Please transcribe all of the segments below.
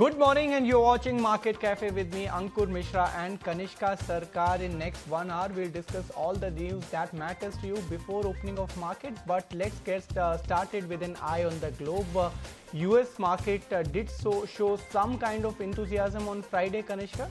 Good morning, and you're watching Market Cafe with me, Ankur, Mishra and Kanishka. Sarkar. In next 1 hour, we'll discuss all the news that matters to you before opening of market. But let's get started with an eye on the globe. US market did show some kind of enthusiasm on Friday, Kanishka.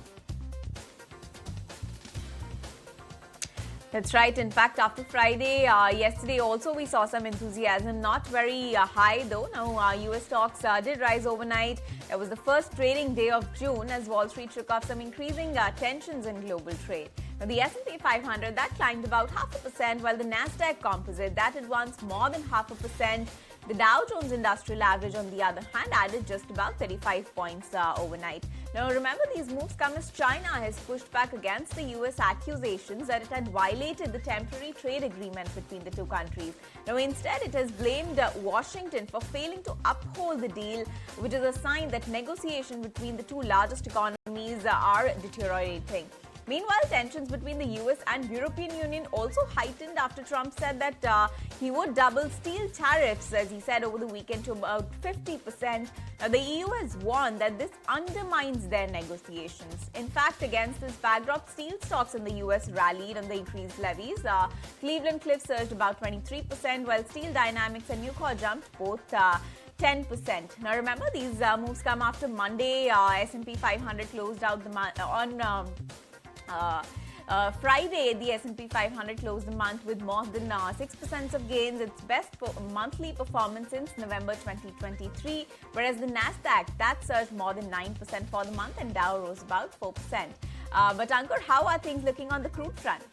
That's right. In fact, after Friday, yesterday also we saw some enthusiasm. Not very high though. Now, US stocks did rise overnight. It was the first trading day of June as Wall Street shook off some increasing tensions in global trade. Now, the S&P 500 that climbed about 0.5%, while the Nasdaq Composite that advanced more than 0.5%. The Dow Jones Industrial Average, on the other hand, added just about 35 points overnight. Now, remember, these moves come as China has pushed back against the US accusations that it had violated the temporary trade agreement between the two countries. Now, instead, it has blamed Washington for failing to uphold the deal, which is a sign that negotiations between the two largest economies are deteriorating. Meanwhile, tensions between the US and European Union also heightened after Trump said that he would double steel tariffs, as he said over the weekend, to about 50%. Now, the EU has warned that this undermines their negotiations. In fact, against this backdrop, steel stocks in the US rallied on the increased levies. Cleveland Cliffs surged about 23%, while Steel Dynamics and Nucor jumped both 10%. Now, remember, these moves come after Monday. S&P 500 closed out the month on Friday. The S&P 500 closed the month with more than 6% of gains, its best monthly performance since November 2023, whereas the Nasdaq that surged more than 9% for the month and Dow rose about 4%. But Ankur, how are things looking on the crude front?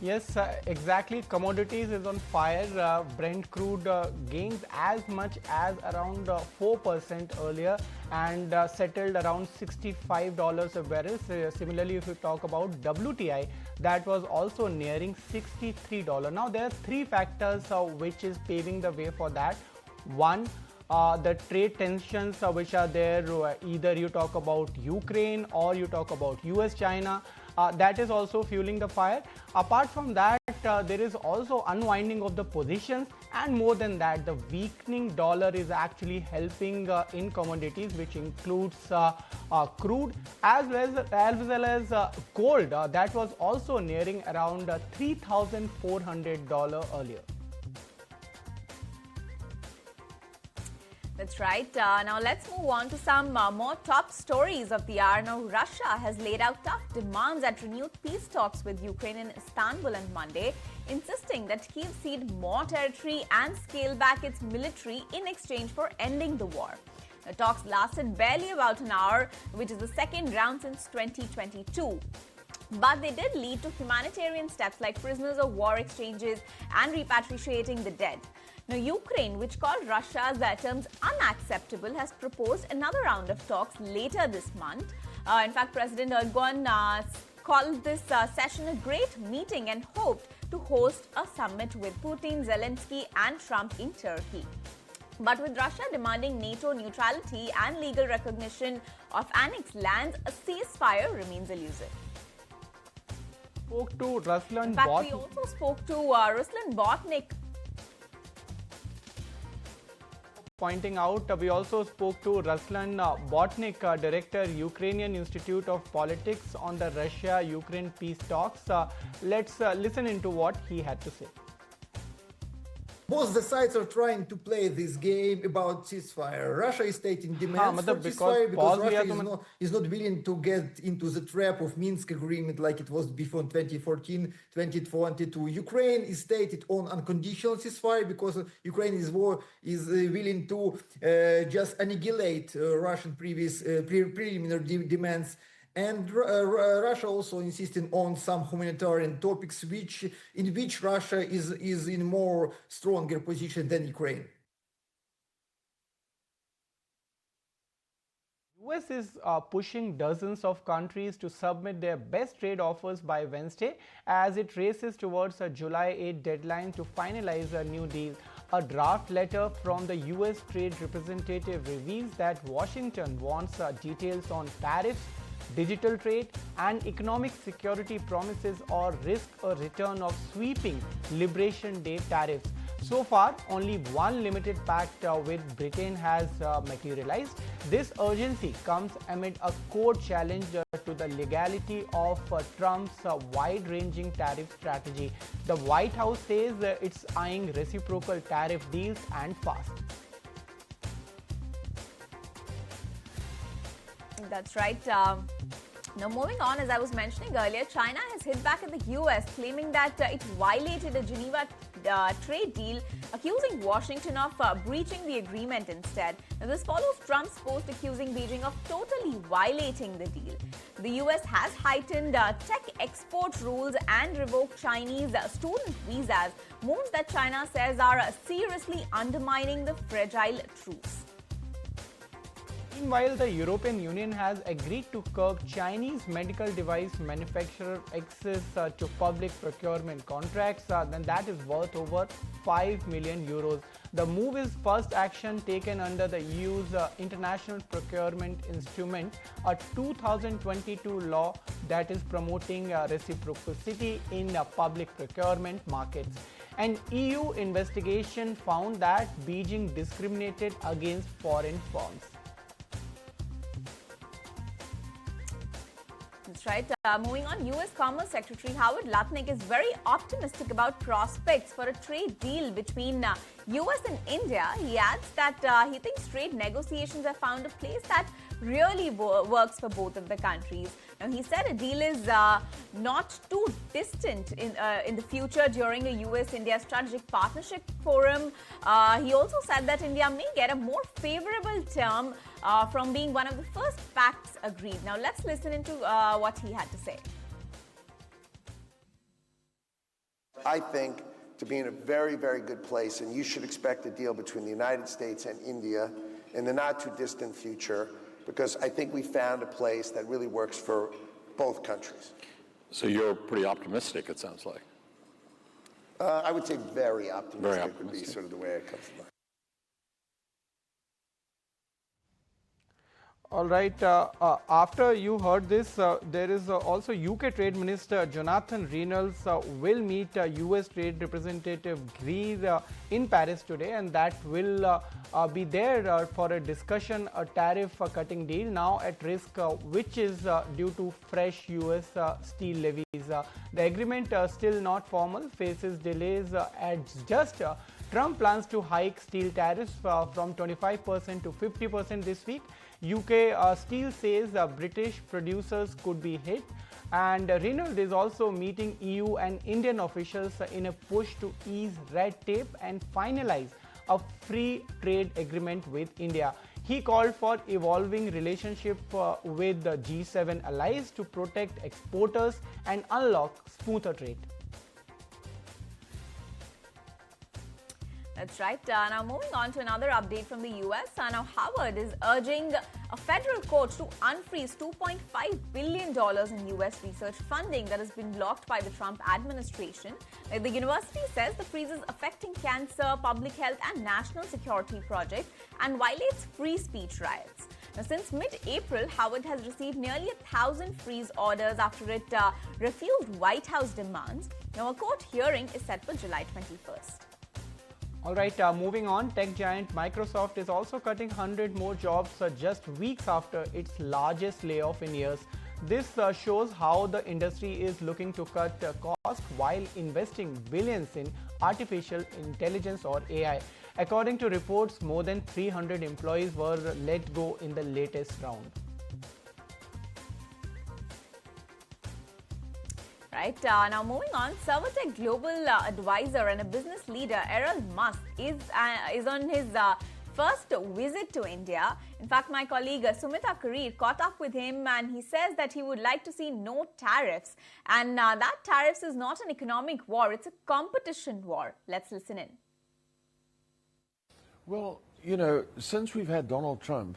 Yes, exactly. Commodities is on fire. Brent crude gains as much as around 4% earlier and settled around $65 a barrel. Similarly, if you talk about WTI, that was also nearing $63. Now, there are three factors which is paving the way for that. One, the trade tensions which are there, either you talk about Ukraine or you talk about US-China. That is also fueling the fire. Apart from that, there is also unwinding of the positions, and more than that, the weakening dollar is actually helping in commodities, which includes crude as well as gold. That was also nearing around $3,400 earlier. That's right. Now let's move on to some more top stories of the hour. Now, Russia has laid out tough demands at renewed peace talks with Ukraine in Istanbul on Monday, insisting that Kyiv cede more territory and scale back its military in exchange for ending the war. The talks lasted barely about an hour, which is the second round since 2022. But they did lead to humanitarian steps like prisoners of war exchanges and repatriating the dead. Now, Ukraine, which called Russia's terms unacceptable, has proposed another round of talks later this month. In fact, President Erdogan called this session a great meeting and hoped to host a summit with Putin, Zelensky and Trump in Turkey. But with Russia demanding NATO neutrality and legal recognition of annexed lands, a ceasefire remains elusive. Spoke to Ruslan In fact, we also spoke to Ruslan Botnik. Pointing out, we also spoke to Ruslan Botnik, Director, Ukrainian Institute of Politics, on the Russia-Ukraine peace talks. Let's listen into what he had to say. Both the sides are trying to play this game about ceasefire. Russia is stating demands for ceasefire because Russia is not willing to get into the trap of Minsk agreement like it was before 2014, 2022. Ukraine is stated on unconditional ceasefire because Ukraine is willing to just annihilate Russian previous preliminary demands. And Russia also insisting on some humanitarian topics in which Russia is in more stronger position than Ukraine. US is pushing dozens of countries to submit their best trade offers by Wednesday as it races towards a July 8 deadline to finalize a new deal. A draft letter from the US Trade Representative reveals that Washington wants details on tariffs, digital trade and economic security promises or risk a return of sweeping Liberation Day tariffs. So far, only one limited pact with Britain has materialized. This urgency comes amid a court challenge to the legality of Trump's wide-ranging tariff strategy. The White House says it's eyeing reciprocal tariff deals and fast. That's right. Now, moving on, as I was mentioning earlier, China has hit back at the US, claiming that it violated a Geneva trade deal, accusing Washington of breaching the agreement instead. Now, this follows Trump's post accusing Beijing of totally violating the deal. The US has heightened tech export rules and revoked Chinese student visas, moves that China says are seriously undermining the fragile truce. Meanwhile, the European Union has agreed to curb Chinese medical device manufacturer access to public procurement contracts, then that is worth over 5 million euros. The move is first action taken under the EU's International Procurement Instrument, a 2022 law that is promoting reciprocity in public procurement markets. An EU investigation found that Beijing discriminated against foreign firms. That's right. Moving on, U.S. Commerce Secretary Howard Lutnick is very optimistic about prospects for a trade deal between U.S. and India. He adds that he thinks trade negotiations have found a place that really works for both of the countries. Now, he said a deal is not too distant in the future during a U.S.-India Strategic Partnership Forum. He also said that India may get a more favorable term from being one of the first pacts agreed. Now, let's listen into what he had to say. I think to be in a very, very good place, and you should expect a deal between the United States and India in the not too distant future, because I think we found a place that really works for both countries. So you're pretty optimistic, it sounds like. I would say very optimistic, Very optimistic would be sort of the way it comes to mind. All right, after you heard this, there is also UK Trade Minister Jonathan Reynolds will meet US Trade Representative Greer in Paris today, and that will be there for a discussion, a tariff cutting deal now at risk, which is due to fresh US steel levies. The agreement, still not formal, faces delays as just Trump plans to hike steel tariffs from 25% to 50% this week. UK Steel says British producers could be hit, and Reynolds is also meeting EU and Indian officials in a push to ease red tape and finalize a free trade agreement with India. He called for evolving relationship with the G7 allies to protect exporters and unlock smoother trade. That's right. Now, moving on to another update from the US. Now, Howard is urging a federal court to unfreeze $2.5 billion in US research funding that has been blocked by the Trump administration. The university says the freeze is affecting cancer, public health, and national security projects and violates free speech rights. Now, since mid-April, Howard has received nearly 1,000 freeze orders after it refused White House demands. Now, a court hearing is set for July 21st. All right, moving on, tech giant Microsoft is also cutting 100 more jobs just weeks after its largest layoff in years. This shows how the industry is looking to cut costs while investing billions in artificial intelligence or AI. According to reports, more than 300 employees were let go in the latest round. Right. Now, moving on, Servertech Global Advisor and a business leader, Errol Musk, is on his first visit to India. In fact, my colleague Sumita Karir caught up with him, and he says that he would like to see no tariffs. And that tariffs is not an economic war, it's a competition war. Let's listen in. Well, you know, since we've had Donald Trump,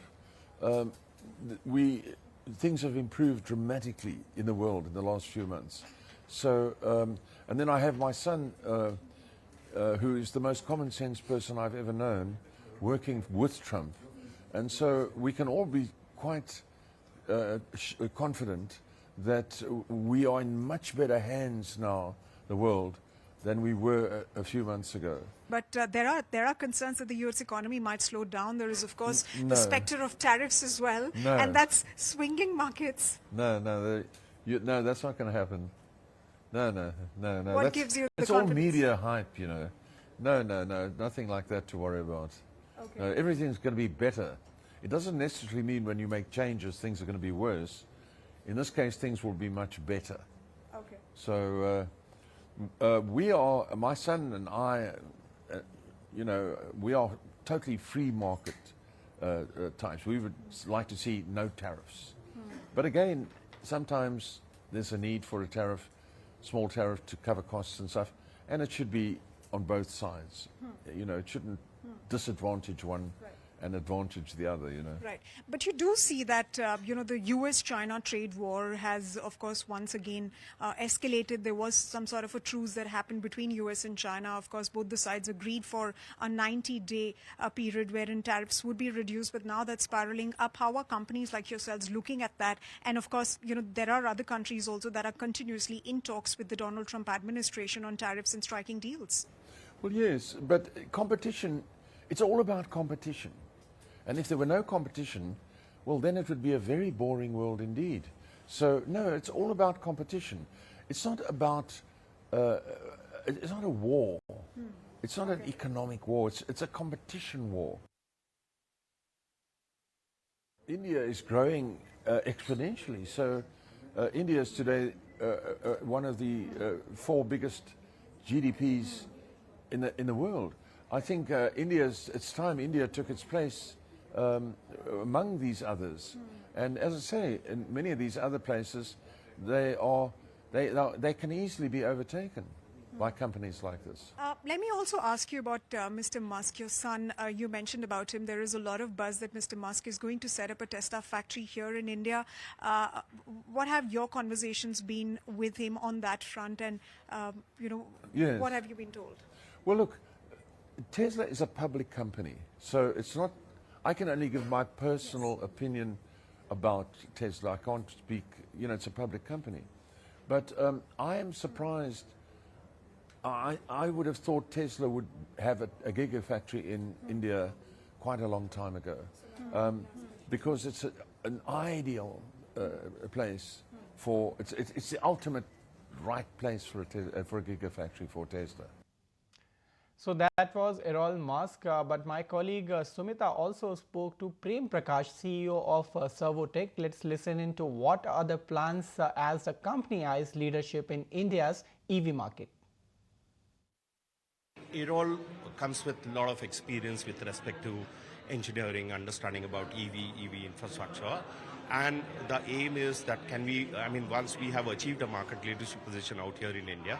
things have improved dramatically in the world in the last few months. So, and then I have my son, who is the most common sense person I've ever known, working with Trump. And so we can all be quite confident that we are in much better hands now, the world, than we were a few months ago. But there are concerns that the U.S. economy might slow down. There is, of course, No. the specter of tariffs as well, No. and that's swinging markets. No, that's not going to happen. No. What gives you the It's all confidence? media hype, you know. No, nothing like that to worry about. Okay. Everything's going to be better. It doesn't necessarily mean when you make changes, things are going to be worse. In this case, things will be much better. Okay. So we are, my son and I, we are totally free market types. We would like to see no tariffs. But again, sometimes there's a need for a tariff, small tariff to cover costs and stuff, and it should be on both sides. You know, it shouldn't disadvantage one and advantage the other, you know. Right. But you do see that, the US-China trade war has, of course, once again escalated. There was some sort of a truce that happened between US and China. Of course, both the sides agreed for a 90-day period wherein tariffs would be reduced. But now that's spiraling up. How are companies like yourselves looking at that? And, of course, there are other countries also that are continuously in talks with the Donald Trump administration on tariffs and striking deals. Well, yes, but competition, it's all about competition. And if there were no competition, well, then it would be a very boring world indeed. So, no, it's all about competition. It's not about, it's not a war. It's not an economic war. It's a competition war. India is growing exponentially. So, India is today one of the 4 biggest GDPs in the world. I think it's time India took its place among these others. And as I say, in many of these other places, they can easily be overtaken by companies like this. Let me also ask you about Mr. Musk, your son. You mentioned about him. There is a lot of buzz that Mr. Musk is going to set up a Tesla factory here in India. What have your conversations been with him on that front? And, Yes. what have you been told? Well, look, Tesla is a public company, so it's not. I can only give my personal opinion about Tesla. I can't speak. It's a public company, but I am surprised. I would have thought Tesla would have a gigafactory in India quite a long time ago, because it's an ideal place for. It's the ultimate right place for a gigafactory for Tesla. So that was Errol Musk, but my colleague Sumita also spoke to Prem Prakash, CEO of Servotech. Let's listen into what are the plans as the company eyes leadership in India's EV market. Errol comes with a lot of experience with respect to engineering, understanding about EV infrastructure. And the aim is that once we have achieved a market leadership position out here in India,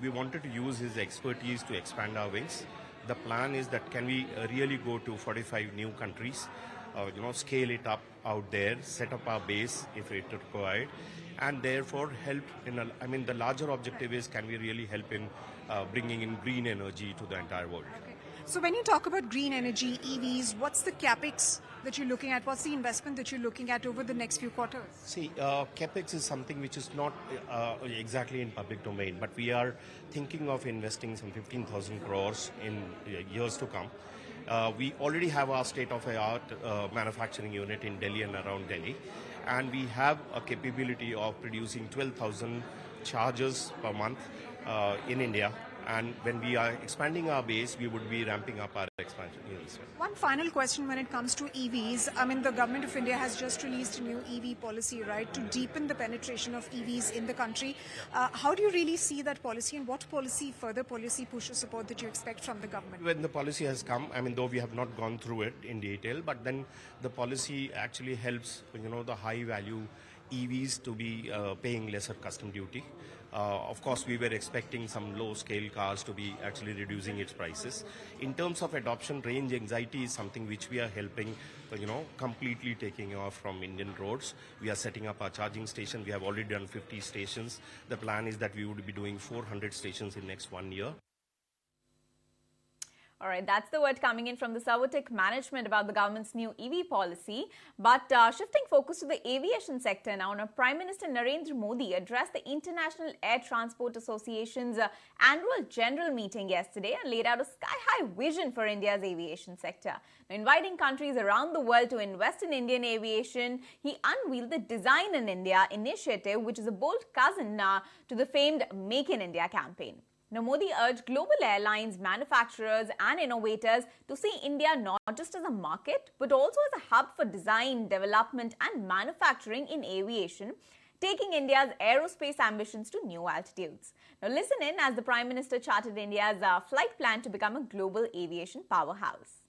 we wanted to use his expertise to expand our wings. The plan is that can we really go to 45 new countries, scale it up out there, set up our base if it required, and therefore help the larger objective is can we really help in bringing in green energy to the entire world. Okay. So when you talk about green energy, EVs, what's the capex that you're looking at? What's the investment that you're looking at over the next few quarters? See, capex is something which is not exactly in public domain, but we are thinking of investing some 15,000 crores in years to come. We already have our state-of-the-art manufacturing unit in Delhi and around Delhi, and we have a capability of producing 12,000 chargers per month in India. And when we are expanding our base, we would be ramping up our expansion as well. One final question when it comes to EVs. The government of India has just released a new EV policy, right, to deepen the penetration of EVs in the country. How do you really see that policy, and what further policy push or support that you expect from the government? When the policy has come, though we have not gone through it in detail, but then the policy actually helps, the high value EVs to be paying lesser custom duty. Of course, we were expecting some low-scale cars to be actually reducing its prices. In terms of adoption, range anxiety is something which we are helping, completely taking off from Indian roads. We are setting up our charging station. We have already done 50 stations. The plan is that we would be doing 400 stations in next 1 year. All right, that's the word coming in from the Savartik management about the government's new EV policy. But shifting focus to the aviation sector now, Prime Minister Narendra Modi addressed the International Air Transport Association's annual general meeting yesterday and laid out a sky-high vision for India's aviation sector. Now, inviting countries around the world to invest in Indian aviation, he unveiled the Design in India initiative, which is a bold cousin to the famed Make in India campaign. Now, Modi urged global airlines, manufacturers and innovators to see India not just as a market, but also as a hub for design, development and manufacturing in aviation, taking India's aerospace ambitions to new altitudes. Now, listen in as the Prime Minister charted India's flight plan to become a global aviation powerhouse.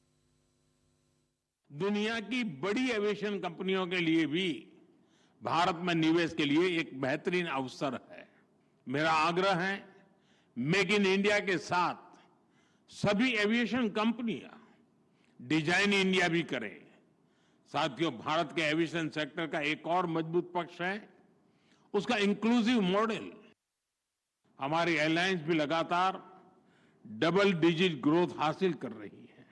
दुनिया की बड़ी aviation कंपनियों के लिए भी भारत में निवेश के लिए एक बेहतरीन अवसर है। मेरा आग्रह है मेक इन इंडिया के साथ सभी एविएशन कंपनियां डिजाइन इंडिया भी करें। साथियों, भारत के एविएशन सेक्टर का एक और मजबूत पक्ष है उसका इंक्लूसिव मॉडल। हमारी एयरलाइंस भी लगातार डबल डिजिट ग्रोथ हासिल कर रही है।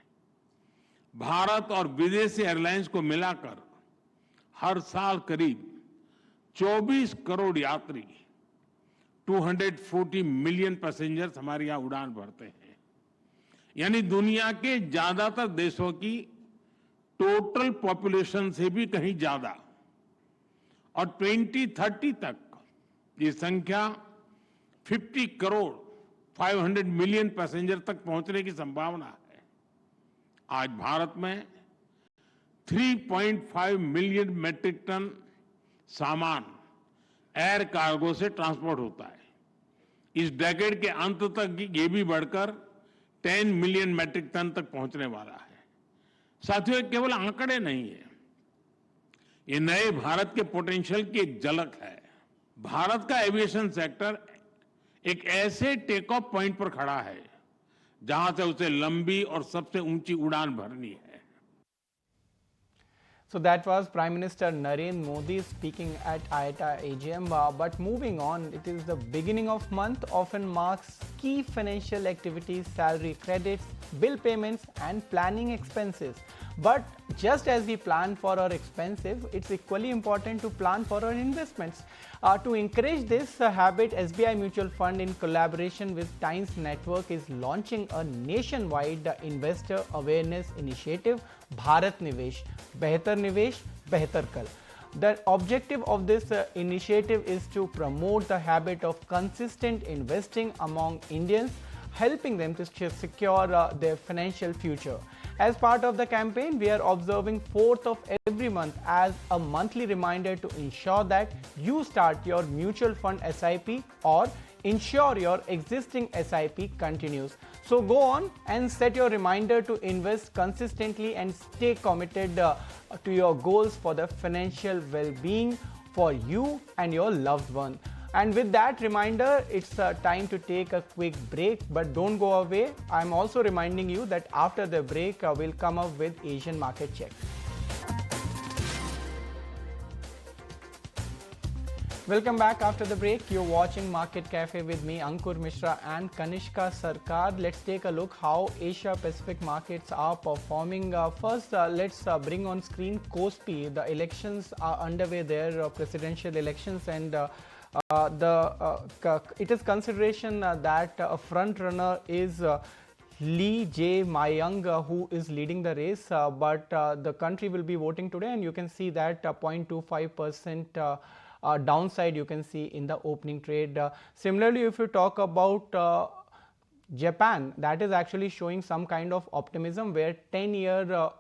भारत और विदेशी एयरलाइंस को मिलाकर हर साल करीब 24 करोड़ यात्री 240 मिलियन पैसेंजर्स हमारे यहां उड़ान भरते हैं, यानी दुनिया के ज्यादातर देशों की टोटल पॉपुलेशन से भी कहीं ज्यादा। और 2030 तक ये संख्या 50 करोड़ 500 मिलियन पैसेंजर तक पहुंचने की संभावना है। आज भारत में 3.5 मिलियन मेट्रिक टन सामान एयर कार्गो से ट्रांसपोर्ट होता है। इस डेकेड के अंत तक ये भी बढ़कर 10 मिलियन मेट्रिक टन तक पहुंचने वाला है। साथियों, ये केवल आंकड़े नहीं है, ये नए भारत के पोटेंशियल की एक झलक है। भारत का एविएशन सेक्टर एक ऐसे टेक ऑफ पॉइंट पर खड़ा है जहां से उसे लंबी और सबसे ऊंची उड़ान भरनी है। So that was Prime Minister Narendra Modi speaking at IATA AGM. But moving on, it is the beginning of month, often marks key financial activities, salary credits, bill payments and planning expenses. But just as we plan for our expenses, it's equally important to plan for our investments. To encourage this habit, SBI Mutual Fund in collaboration with Times Network is launching a nationwide investor awareness initiative, Bharat Nivesh, Behtar Nivesh, Behtar Kal. The objective of this initiative is to promote the habit of consistent investing among Indians, helping them to secure their financial future. As part of the campaign, we are observing 4th of every month as a monthly reminder to ensure that you start your mutual fund SIP or ensure your existing SIP continues. So go on and set your reminder to invest consistently and stay committed to your goals for the financial well-being for you and your loved one. And with that reminder, it's time to take a quick break, but don't go away. I'm also reminding you that after the break, we'll come up with Asian market check. Welcome back after the break. You're watching Market Cafe with me, Ankur, Mishra and Kanishka Sarkar. Let's take a look how Asia Pacific markets are performing. First, let's bring on screen KOSPI. The elections are underway there, presidential elections, and it is consideration that a front runner is Lee Jae Myung, who is leading the race, but the country will be voting today, and you can see that 0.25% downside you can see in the opening trade. Similarly, if you talk about Japan, that is actually showing some kind of optimism where 10-year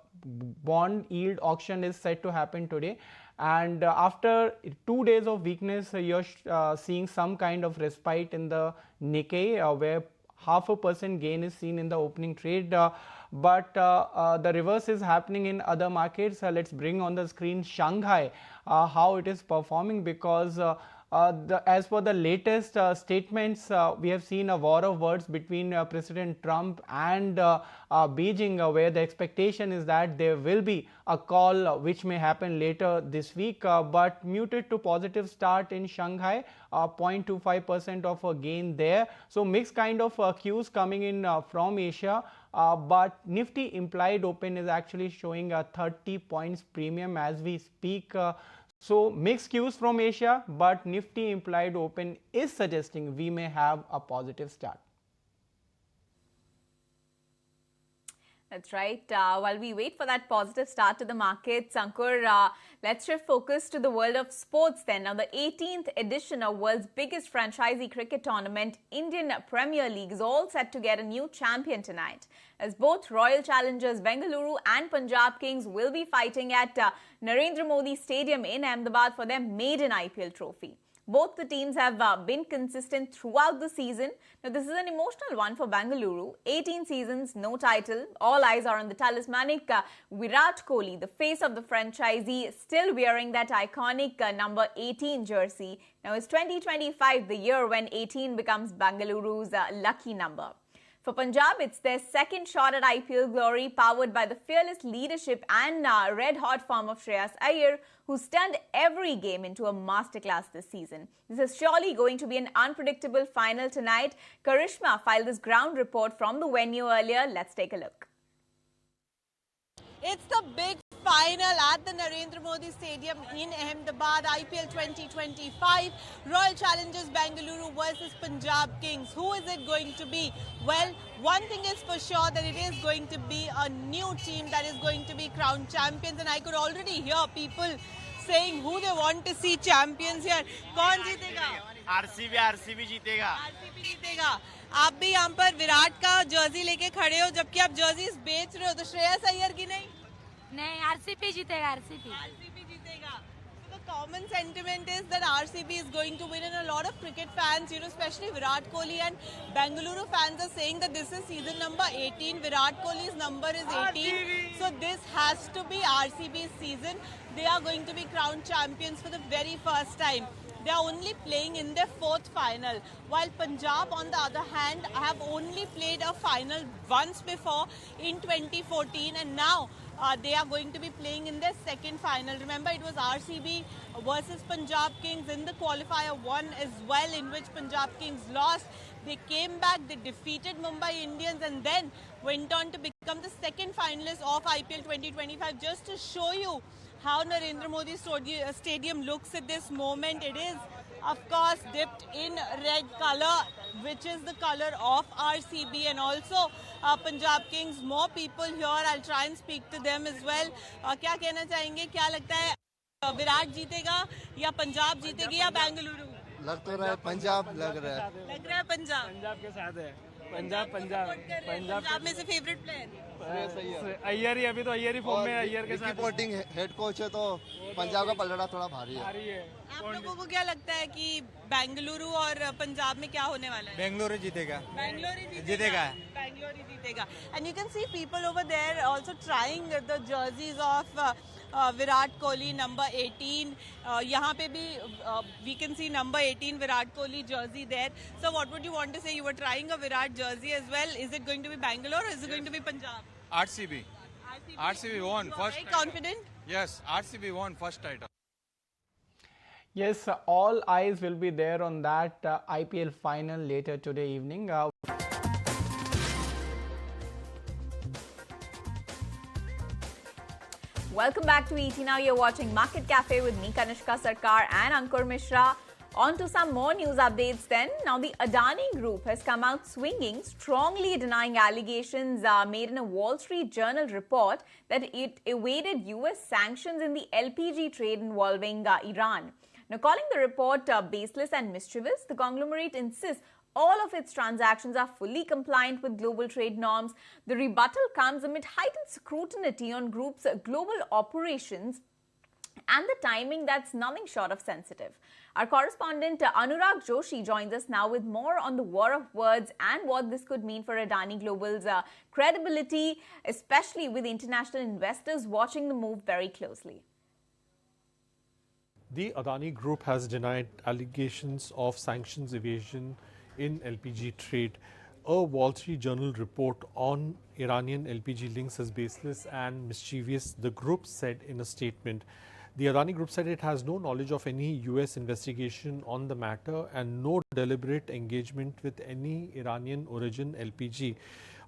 bond yield auction is set to happen today. And after 2 days of weakness, you're seeing some kind of respite in the Nikkei, where 0.5% gain is seen in the opening trade. But the reverse is happening in other markets. Let's bring on the screen Shanghai, how it is performing, because as per the latest statements, we have seen a war of words between President Trump and Beijing, where the expectation is that there will be a call which may happen later this week, but muted to positive start in Shanghai, 0.25% of a gain there. So mixed kind of cues coming in from Asia. but Nifty implied open is actually showing a 30 points premium as we speak. So mixed cues from Asia, but Nifty implied open is suggesting we may have a positive start. That's right. While we wait for that positive start to the markets, Ankur, let's shift focus to the world of sports then. Now, the 18th edition of world's biggest franchisee cricket tournament, Indian Premier League, is all set to get a new champion tonight, as both Royal Challengers Bengaluru and Punjab Kings will be fighting at Narendra Modi Stadium in Ahmedabad for their maiden IPL trophy. Both the teams have been consistent throughout the season. Now, this is an emotional one for Bengaluru. 18 seasons, no title. All eyes are on the talismanic Virat Kohli, the face of the franchisee, still wearing that iconic number 18 jersey. Now, it's 2025, the year when 18 becomes Bengaluru's lucky number. For Punjab, it's their second shot at IPL glory, powered by the fearless leadership and red-hot form of Shreyas Iyer, who's turned every game into a masterclass this season. This is surely going to be an unpredictable final tonight. Karishma filed this ground report from the venue earlier. Let's take a look. It's the big final at the Narendra Modi Stadium in Ahmedabad, IPL 2025. Royal Challengers Bengaluru versus Punjab Kings. Who is it going to be? Well, one thing is for sure that it is going to be a new team that is going to be crowned champions, and I could already hear people saying who they want to see champions here. कौन जीतेगा? RCB जीतेगा। RCB जीतेगा। आप भी यहाँ पर विराट का Jersey लेके खड़े हो, जबकि आप जर्सी बेच रहे हो, तो श्रेयस अय्यर की नहीं? नहीं, आरसीबी जीतेगा। आरसीबी जीतेगा। So the common sentiment is that RCB is going to win, and a lot of cricket fans, especially Virat Kohli and Bengaluru fans are saying that this is season number 18. Virat Kohli's number is 18. RCB. So this has to be RCB's season. They are going to be crowned champions for the very first time. They are only playing in their fourth final, while Punjab, on the other hand, have only played a final once before in 2014, and now they are going to be playing in their second final. Remember, it was RCB versus Punjab Kings in the qualifier 1 as well, in which Punjab Kings lost. They came back, they defeated Mumbai Indians, and then went on to become the second finalist of IPL 2025. Just to show you how Narendra Modi Stadium looks at this moment, it is, of course, dipped in red color, which is the color of RCB, and also Punjab Kings. More people here, I'll try and speak to them as well. क्या कहना चाहेंगे? क्या लगता है, विराट जीतेगा या पंजाब जीतेगी या बेंगलुरु? लग तो रहा है पंजाब, लग रहा है पंजाब के साथ है। पंजाब में से फेवरेट प्लेयर अय्यर ही, अभी तो अय्यर ही फॉर्म में, अय्यर के साथ रिपोर्टिंग हेड कोच है, तो पंजाब का पलड़ा थोड़ा भारी है। आप लोगों को क्या लगता है कि बेंगलुरु और पंजाब में क्या होने वाला है? बेंगलुरु जीतेगा। बेंगलुरु जीतेगा। And you can see people over there also trying the jerseys of Virat Kohli, number 18. यहाँ पे भी we can see number 18 Virat Kohli jersey there. So what would you want to say? You were trying a Virat jersey as well. Is it going to be Bangalore or is it going to be Punjab? RCB won first. Very confident? Yes, RCB won first title. Yes, all eyes will be there on that IPL final later today evening. Welcome back to ET Now. You're watching Market Cafe with me, Kanishka, Sarkar and Ankur Mishra. On to some more news updates then. Now, the Adani Group has come out swinging, strongly denying allegations made in a Wall Street Journal report that it evaded US sanctions in the LPG trade involving Iran. Now, calling the report baseless and mischievous, the conglomerate insists all of its transactions are fully compliant with global trade norms. The rebuttal comes amid heightened scrutiny on group's global operations and the timing that's nothing short of sensitive. Our correspondent Anurag Joshi joins us now with more on the war of words and what this could mean for Adani Global's credibility, especially with international investors watching the move very closely. The Adani Group has denied allegations of sanctions evasion in LPG trade. A Wall Street Journal report on Iranian LPG links is baseless and mischievous, the group said in a statement. The Adani Group said it has no knowledge of any US investigation on the matter and no deliberate engagement with any Iranian origin LPG.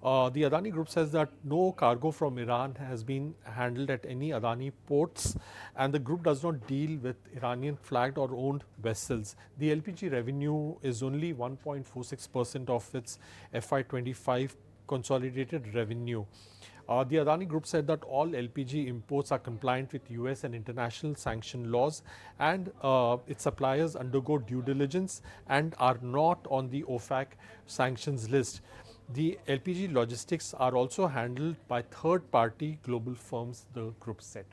The Adani Group says that no cargo from Iran has been handled at any Adani ports, and the group does not deal with Iranian flagged or owned vessels. The LPG revenue is only 1.46% of its FY25 consolidated revenue. The Adani Group said that all LPG imports are compliant with US and international sanction laws, and its suppliers undergo due diligence and are not on the OFAC sanctions list. The LPG logistics are also handled by third-party global firms, the group said.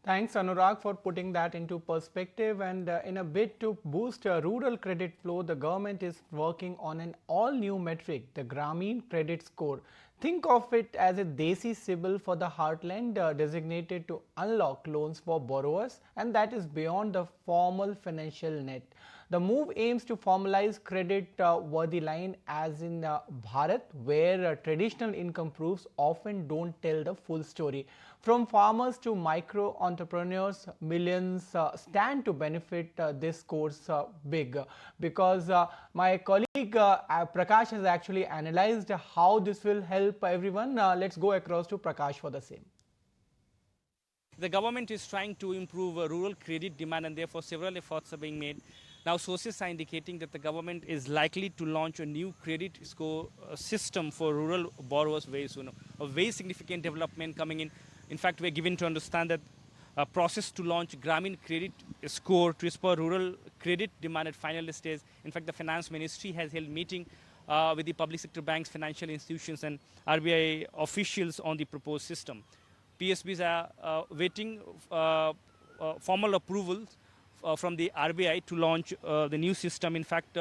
Thanks, Anurag, for putting that into perspective. And in a bid to boost rural credit flow, the government is working on an all-new metric, the Grameen Credit Score. Think of it as a Desi Sibyl for the heartland, designated to unlock loans for borrowers, and that is beyond the formal financial net. The move aims to formalize credit-worthy line as in Bharat, where traditional income proofs often don't tell the full story. From farmers to micro entrepreneurs, millions stand to benefit this course big, because my colleague Prakash has actually analyzed how this will help everyone. Let's go across to Prakash for the same. The government is trying to improve rural credit demand, and therefore several efforts are being made. Now sources are indicating that the government is likely to launch a new credit score system for rural borrowers very soon. A very significant development coming in. In fact, we are given to understand that a process to launch Grameen Credit Score to spur rural credit demand at final stage. In fact, the Finance Ministry has held meeting with the public sector banks, financial institutions and RBI officials on the proposed system. PSBs are waiting formal approval from the RBI to launch the new system. In fact,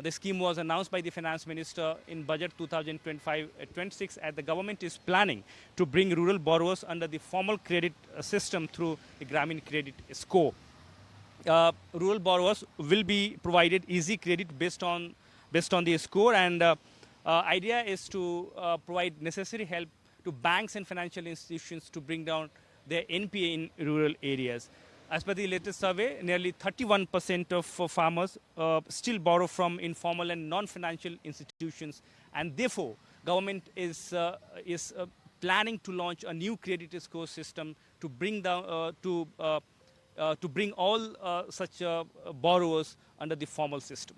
the scheme was announced by the Finance Minister in Budget 2025-26, and the government is planning to bring rural borrowers under the formal credit system through the Grameen Credit Score. Rural borrowers will be provided easy credit based on the score, and idea is to provide necessary help to banks and financial institutions to bring down their NPA in rural areas. As per the latest survey, nearly 31% of farmers still borrow from informal and non-financial institutions, and therefore government is planning to launch a new credit score system to bring down to bring all such borrowers under the formal system.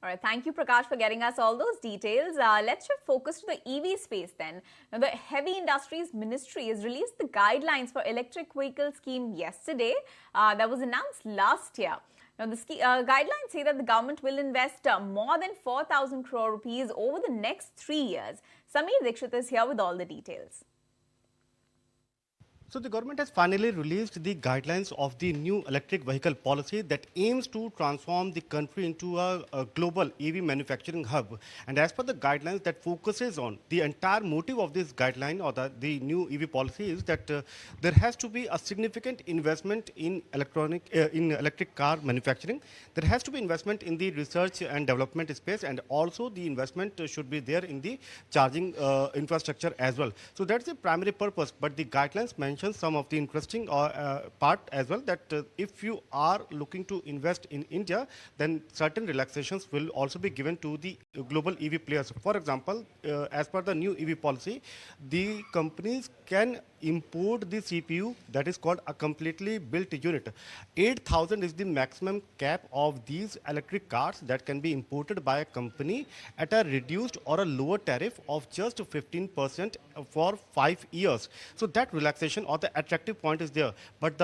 All right, thank you, Prakash, for getting us all those details. Let's shift focus to the EV space then. Now, the Heavy Industries Ministry has released the guidelines for electric vehicle scheme yesterday. That was announced last year. Now, the guidelines say that the government will invest more than 4,000 crore rupees over the next 3 years. Sameer Dikshit is here with all the details. So the government has finally released the guidelines of the new electric vehicle policy that aims to transform the country into a global EV manufacturing hub. And as per the guidelines, that focuses on the entire motive of this guideline or the new EV policy is that there has to be a significant investment in electric car manufacturing. There has to be investment in the research and development space, and also the investment should be there in the charging infrastructure as well. So that's the primary purpose. But the guidelines mention some of the interesting part as well, that if you are looking to invest in India, then certain relaxations will also be given to the global EV players. For example, as per the new EV policy, the companies can import the CPU, that is called a completely built unit. 8,000 is the maximum cap of these electric cars that can be imported by a company at a reduced or a lower tariff of just 15% for 5 years. So that relaxation or the attractive point is there. But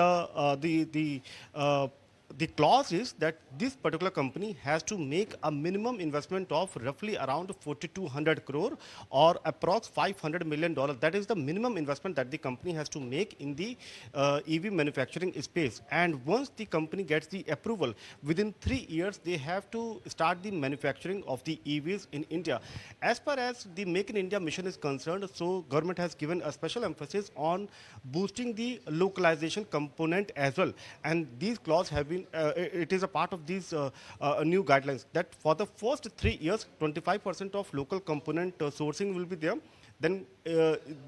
the clause is that this particular company has to make a minimum investment of roughly around 4,200 crore or approx $500 million. That is the minimum investment that the company has to make in the EV manufacturing space. And once the company gets the approval, within 3 years, they have to start the manufacturing of the EVs in India. As far as the Make in India mission is concerned, so government has given a special emphasis on boosting the localization component as well. And these clauses have been it is a part of these new guidelines that for the first 3 years, 25% of local component sourcing will be there. then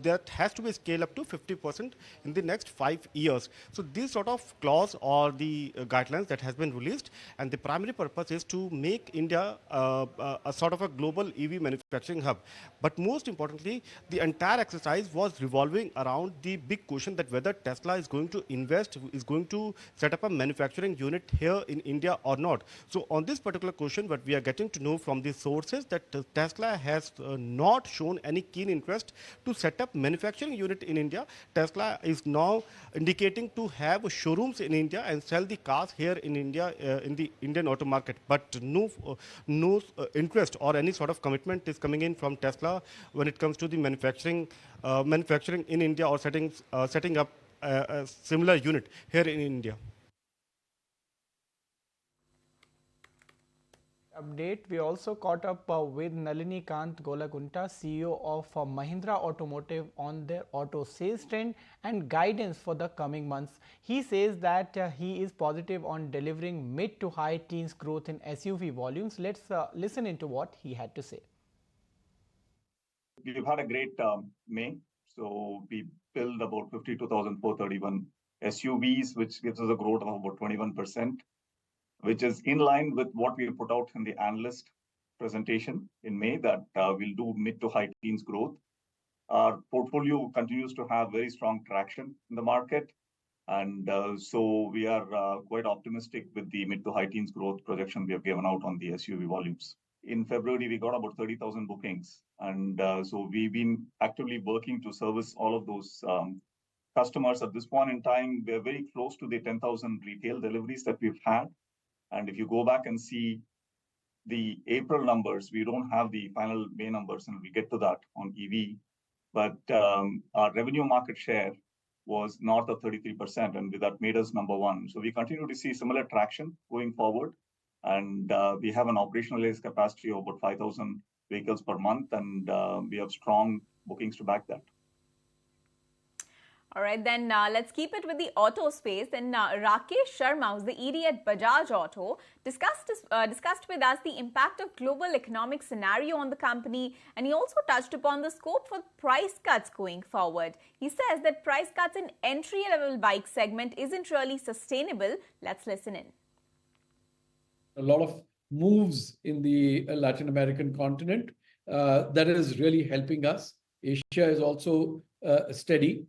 that has to be scaled up to 50% in the next 5 years. So these sort of clause or the guidelines that has been released, and the primary purpose is to make India a sort of a global EV manufacturing hub. But most importantly, the entire exercise was revolving around the big question that whether Tesla is going to invest, is going to set up a manufacturing unit here in India or not. So on this particular question, what we are getting to know from the sources that Tesla has not shown any keen interest to set up manufacturing unit in India. Tesla is now indicating to have showrooms in India and sell the cars here in India, in the Indian auto market. But no interest or any sort of commitment is coming in from Tesla when it comes to the manufacturing in India or setting up a similar unit here in India. Update. We also caught up with Nalini Kant Golagunta, CEO of Mahindra Automotive, on their auto sales trend and guidance for the coming months. He says that he is positive on delivering mid to high teens growth in SUV volumes. Let's listen into what he had to say. We've had a great May. So we built about 52,431 SUVs, which gives us a growth of about 21%. Which is in line with what we put out in the analyst presentation in May, that we'll do mid to high teens growth. Our portfolio continues to have very strong traction in the market. And so we are quite optimistic with the mid to high teens growth projection we have given out on the SUV volumes. In February, we got about 30,000 bookings. And so we've been actively working to service all of those customers. At this point in time, we're very close to the 10,000 retail deliveries that we've had. And if you go back and see the April numbers, we don't have the final May numbers, and we'll get to that on EV. But our revenue market share was north of 33%, and that made us number one. So we continue to see similar traction going forward. And we have an operationalized capacity of about 5,000 vehicles per month, and we have strong bookings to back that. All right, then let's keep it with the auto space. And Rakesh Sharma, who's the ED at Bajaj Auto, discussed with us the impact of global economic scenario on the company. And he also touched upon the scope for price cuts going forward. He says that price cuts in entry-level bike segment isn't really sustainable. Let's listen in. A lot of moves in the Latin American continent that is really helping us. Asia is also steady.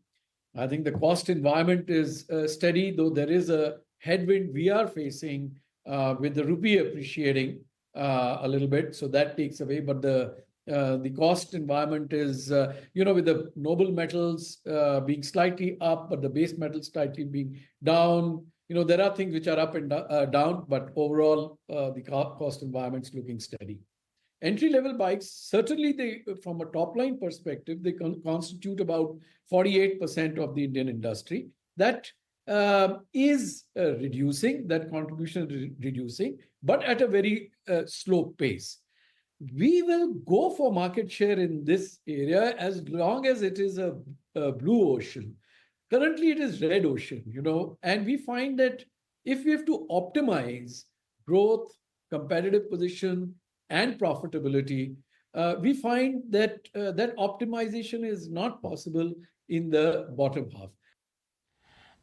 I think the cost environment is steady, though there is a headwind we are facing with the rupee appreciating a little bit. So that takes away. But the cost environment is, with the noble metals being slightly up, but the base metals slightly being down. There are things which are up and down, but overall, the cost environment is looking steady. Entry-level bikes, certainly from a top-line perspective, they constitute about 48% of the Indian industry. That is reducing, that contribution is reducing, but at a very slow pace. We will go for market share in this area as long as it is a blue ocean. Currently, it is red ocean, and we find that if we have to optimize growth, competitive position, and profitability, we find that that optimization is not possible in the bottom half.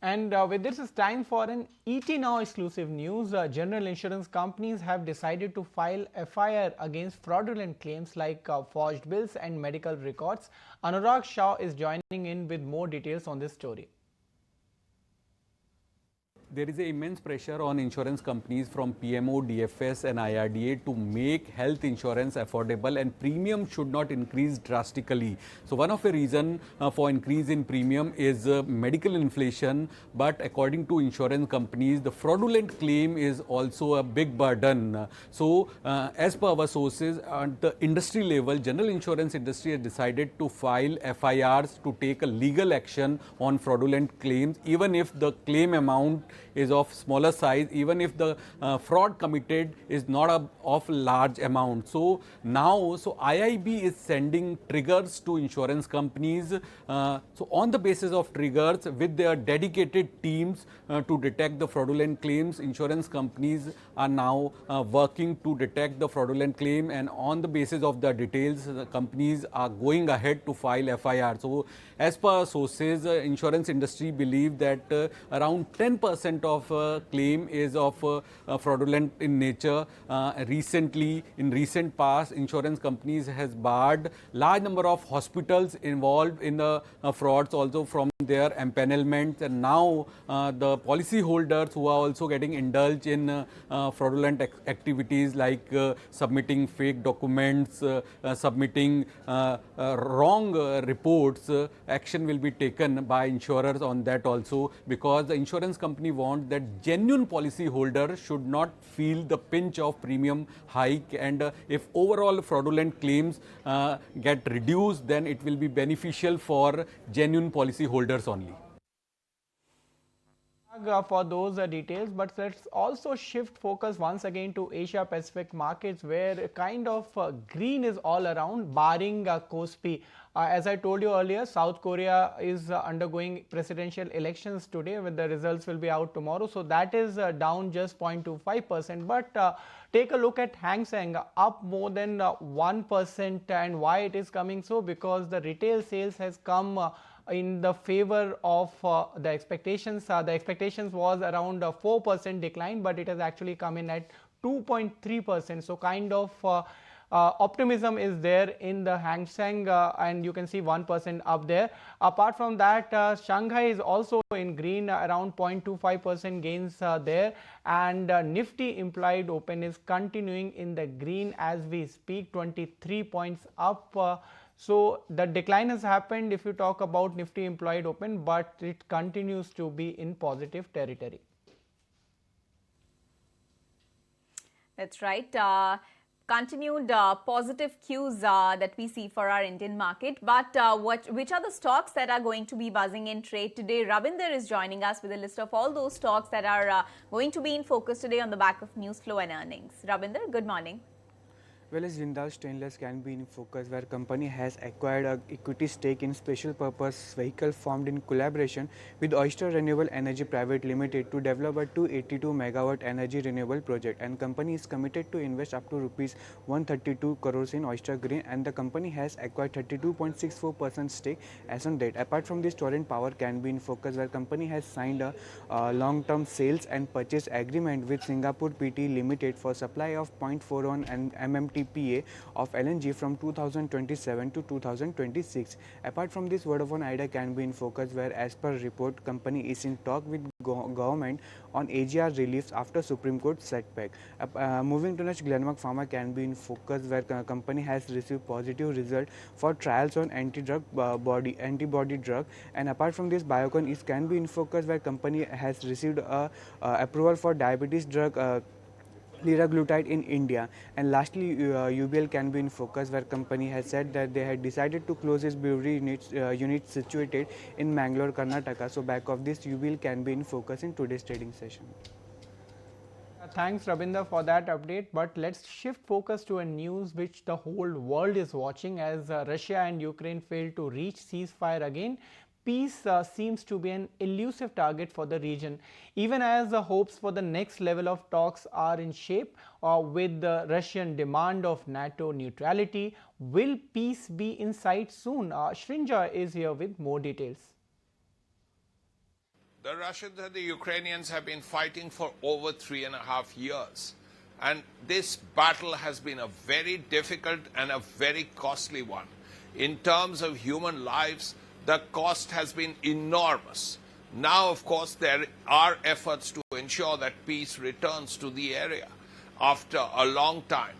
And with this, it's time for an ET Now exclusive news. General insurance companies have decided to file FIR against fraudulent claims like forged bills and medical records. Anurag Shah is joining in with more details on this story. There is an immense pressure on insurance companies from PMO, DFS and IRDA to make health insurance affordable, and premium should not increase drastically. So one of the reasons for increase in premium is medical inflation, but according to insurance companies, the fraudulent claim is also a big burden. So as per our sources, at the industry level, general insurance industry has decided to file FIRs to take a legal action on fraudulent claims, even if the claim amount is of smaller size, even if the fraud committed is not of large amount. So now, IIB is sending triggers to insurance companies. So on the basis of triggers, with their dedicated teams to detect the fraudulent claims, insurance companies are now working to detect the fraudulent claim, and on the basis of the details, the companies are going ahead to file FIR. So as per sources, insurance industry believe that around 10% of claim is of fraudulent in nature. Recently, in recent past, insurance companies has barred large number of hospitals involved in the frauds also from their empanelments, and now the policy holders who are also getting indulged in fraudulent activities like submitting fake documents, submitting wrong reports, action will be taken by insurers on that also, because the insurance company want that genuine policy holders should not feel the pinch of premium hike, and if overall fraudulent claims get reduced, then it will be beneficial for genuine policy holders only. For those details, but let's also shift focus once again to Asia Pacific markets, where kind of green is all around, barring KOSPI. As I told you earlier, South Korea is undergoing presidential elections today, with the results will be out tomorrow. So that is down just 0.25%. But take a look at Hang Seng, up more than 1%. And why it is coming so? Because the retail sales has come in the favor of the expectations. The expectations was around a 4% decline, but it has actually come in at 2.3%. So kind of optimism is there in the Hang Seng, and you can see 1% up there. Apart from that, Shanghai is also in green, around 0.25% gains there, and Nifty implied open is continuing in the green as we speak, 23 points up. So the decline has happened if you talk about Nifty implied open, but it continues to be in positive territory. That's right. Continued positive cues that we see for our Indian market. But which are the stocks that are going to be buzzing in trade today? Ravinder is joining us with a list of all those stocks that are going to be in focus today on the back of news flow and earnings. Ravinder, good morning. Well, as Jindal Stainless can be in focus, where company has acquired a equity stake in special purpose vehicle formed in collaboration with Oyster Renewable Energy Private Limited to develop a 282 megawatt energy renewable project, and company is committed to invest up to rupees 132 crores in Oyster Green, and the company has acquired 32.64% stake as on date. Apart from this, Torrent Power can be in focus, where company has signed a long-term sales and purchase agreement with Singapore PT Limited for supply of 0.41 and MMT PA of LNG from 2027 to 2026. Apart from this, Vodafone Idea can be in focus, where as per report, company is in talk with government on AGR reliefs after Supreme Court setback. Moving to next, Glenmark Pharma can be in focus, where company has received positive result for trials on antibody drug. And apart from this, Biocon is can be in focus, where company has received approval for diabetes drug liraglutide in India. And lastly, UBL can be in focus, where company has said that they had decided to close its brewery unit situated in Mangalore, Karnataka. So back of this, UBL can be in focus in today's trading session. Thanks, Rabinder, for that update. But let's shift focus to a news which the whole world is watching, as Russia and Ukraine failed to reach ceasefire again. Peace seems to be an elusive target for the region, even as the hopes for the next level of talks are in shape with the Russian demand of NATO neutrality. Will peace be in sight soon? Shrinja is here with more details. The Russians and the Ukrainians have been fighting for over 3.5 years. And this battle has been a very difficult and a very costly one. In terms of human lives, the cost has been enormous. Now, of course, there are efforts to ensure that peace returns to the area after a long time.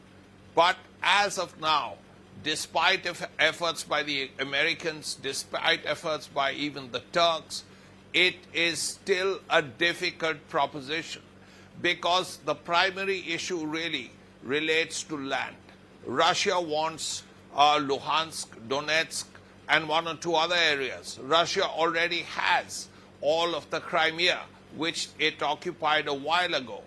But as of now, despite efforts by the Americans, despite efforts by even the Turks, it is still a difficult proposition, because the primary issue really relates to land. Russia wants Luhansk, Donetsk, and one or two other areas. Russia already has all of the Crimea, which it occupied a while ago.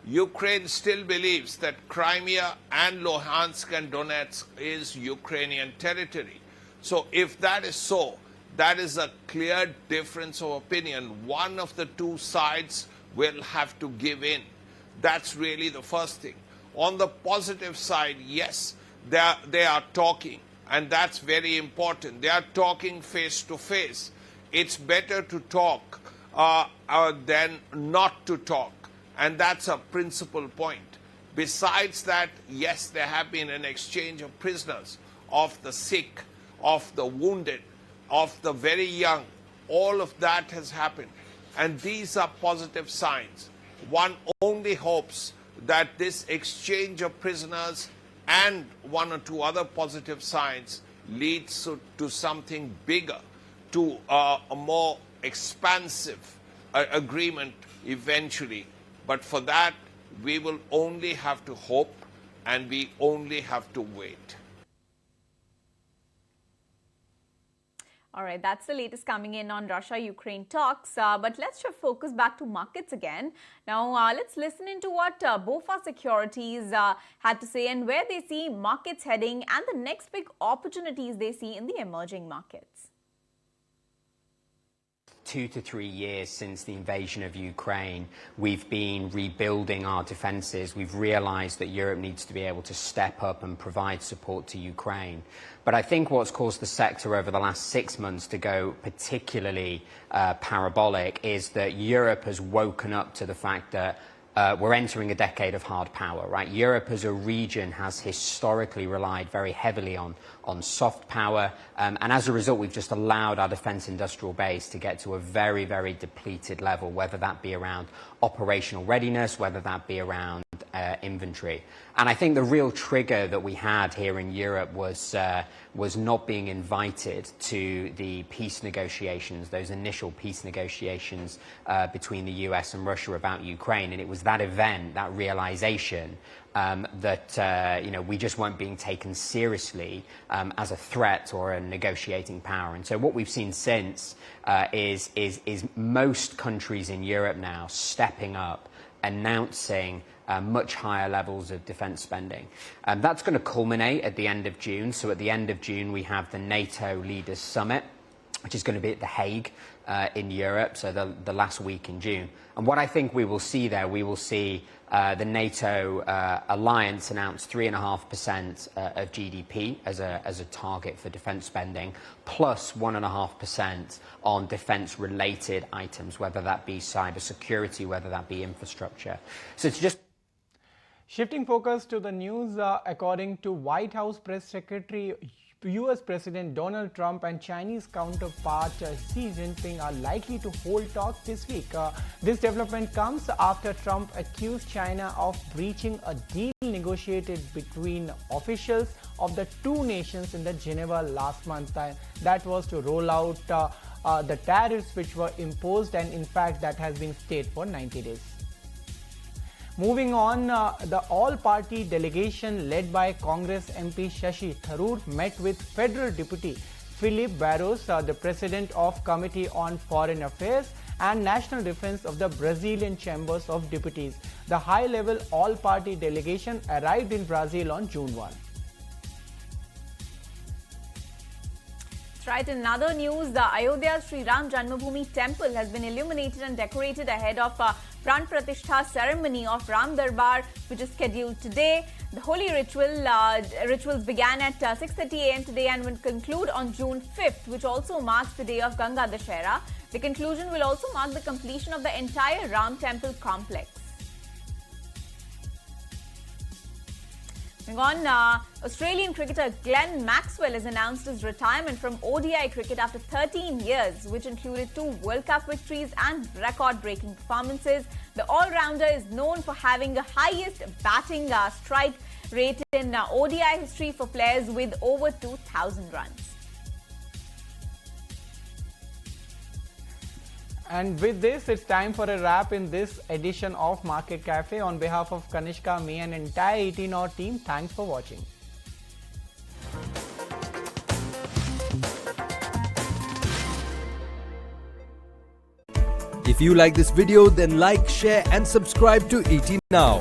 Ukraine still believes that Crimea and Luhansk and Donetsk is Ukrainian territory. So if that is so, that is a clear difference of opinion. One of the two sides will have to give in. That's really the first thing. On the positive side, yes, they are talking, and that's very important. They are talking face to face. It's better to talk than not to talk, and that's a principal point. Besides that, yes, there have been an exchange of prisoners, of the sick, of the wounded, of the very young. All of that has happened, and these are positive signs. One only hopes that this exchange of prisoners and one or two other positive signs leads to something bigger, to a more expansive agreement eventually. But for that, we will only have to hope, and we only have to wait. All right, that's the latest coming in on Russia-Ukraine talks. But let's shift focus back to markets again. Now, let's listen into what BofA Securities had to say and where they see markets heading and the next big opportunities they see in the emerging markets. 2 to 3 years since the invasion of Ukraine, we've been rebuilding our defences. We've realised that Europe needs to be able to step up and provide support to Ukraine. But I think what's caused the sector over the last 6 months to go particularly parabolic is that Europe has woken up to the fact that we're entering a decade of hard power, right? Europe as a region has historically relied very heavily on soft power, and as a result, we've just allowed our defence industrial base to get to a very, very depleted level, whether that be around operational readiness, whether that be around inventory. And I think the real trigger that we had here in Europe was not being invited to the peace negotiations, those initial peace negotiations between the US and Russia about Ukraine. And it was that event, that realization, that we just weren't being taken seriously as a threat or a negotiating power. And so what we've seen since is most countries in Europe now stepping up, announcing much higher levels of defence spending. That's going to culminate at the end of June. So at the end of June, we have the NATO Leaders Summit, which is going to be at The Hague in Europe, so the last week in June. And what I think we will see there, we will see the NATO alliance announce 3.5% of GDP as a target for defence spending, plus 1.5% on defence-related items, whether that be cybersecurity, whether that be infrastructure. So it's just... Shifting focus to the news, according to White House Press Secretary, US President Donald Trump and Chinese counterpart Xi Jinping are likely to hold talks this week. This development comes after Trump accused China of breaching a deal negotiated between officials of the two nations in the Geneva last month. That was to roll out the tariffs which were imposed, and in fact that has been stayed for 90 days. Moving on, the all-party delegation led by Congress MP Shashi Tharoor met with Federal Deputy Philip Barros, the President of Committee on Foreign Affairs and National Defense of the Brazilian Chambers of Deputies. The high-level all-party delegation arrived in Brazil on June 1. Right, in other news, the Ayodhya Sri Ram Janmabhoomi temple has been illuminated and decorated ahead of Pran Pratishtha ceremony of Ram Darbar, which is scheduled today. The holy rituals began at 6:30 a.m. today and will conclude on June 5th, which also marks the day of Ganga Dashera. The conclusion will also mark the completion of the entire Ram temple complex. Moving on, Australian cricketer Glenn Maxwell has announced his retirement from ODI cricket after 13 years, which included 2 World Cup victories and record-breaking performances. The all-rounder is known for having the highest batting strike rate in ODI history for players with over 2,000 runs. And with this, it's time for a wrap in this edition of Market Cafe. On behalf of Kanishka, me and entire 18 Hour team, thanks for watching. If you like this video, then like, share and subscribe to ET Now.